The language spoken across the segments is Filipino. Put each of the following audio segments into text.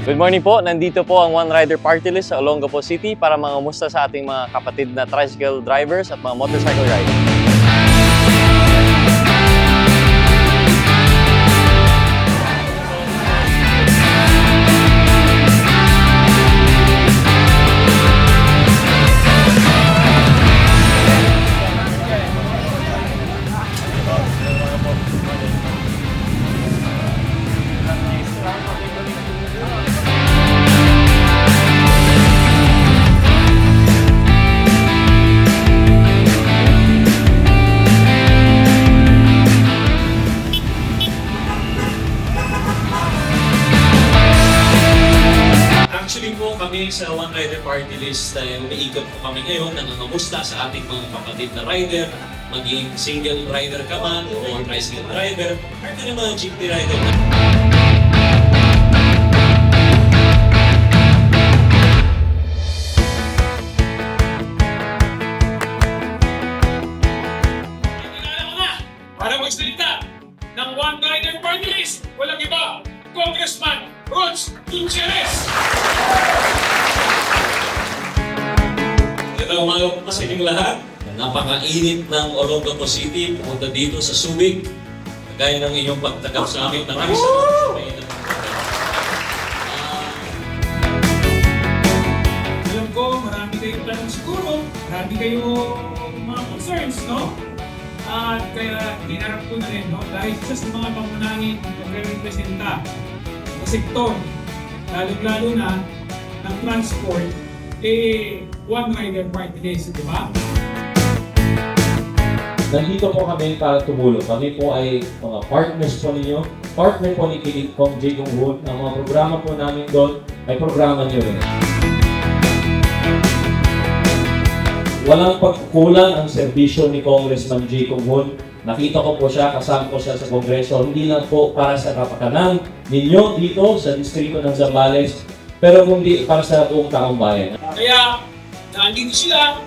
Good morning po, nandito po ang One Rider Party List sa Olongapo City para mangamusta sa ating mga kapatid na tricycle drivers at mga motorcycle riders. Actually po kami sa One Rider Party List ay umiikot po kami ngayon nangangamusta sa ating mga kapatid na rider, maging single rider ka man o tricycle rider, or ka mga jeepney rider. Kilala ko na para magsalita ng One Rider Party List, walang iba, Congressman Rons Gutierrez! Ito mga po sa inyong lahat. Napakainit ng Olongapo City. Pumunta dito sa Subic. Kagaya ng inyong pagtagap sa amin. Maraming salamat sa mainit. Alam ko, marami kayong tanong siguro, marami kayong mga concerns, no? At kaya hinarap ko na rin, no? Dahil isa sa mga pangunahing nagre-representa sa sektor, lalo-lalo na ng transport, One Rider Party List, di ba? Nandito po kami para tumulong. Kami po ay mga partners po ninyo. Partner po ni Kong J. Kong Hoon. Ang mga programa po namin doon ay programa nyo rin. Walang pagkukulang ang serbisyo ni Congressman J. Kong Hoon. Nakita ko po siya, kasama ko siya sa Kongreso. Hindi lang po para sa kapakanan ninyo dito sa distrito ng Zambales, pero kundi para sa buong taong bayan. Kaya, nandito sila,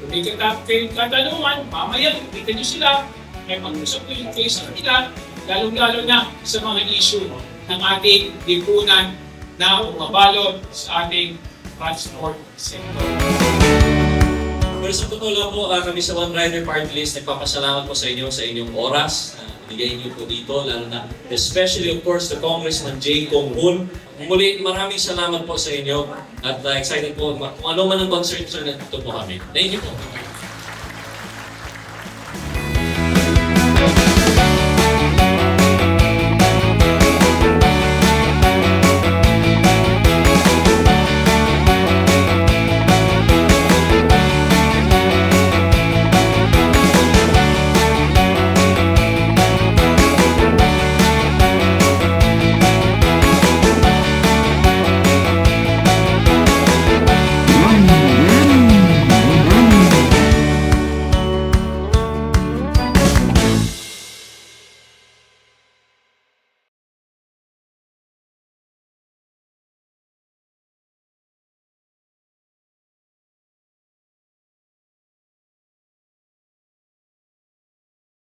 kung may kayong katanungan, mamaya, kita nyo sila, ay mag-usap ko yung case nila, lalong-lalo na sa mga issue ng ating lipunan na umabalot sa ating transport sector. Pero sa totoo lang po, kami sa One Rider Party List, nagpapasalamat po sa inyong oras. Bigay niyo po dito, lalo na especially of course the Congressman J. Kong Hoon. Muli, maraming salamat po sa inyo at excited po kung ano man ang concern, nandito po kami. Thank you po.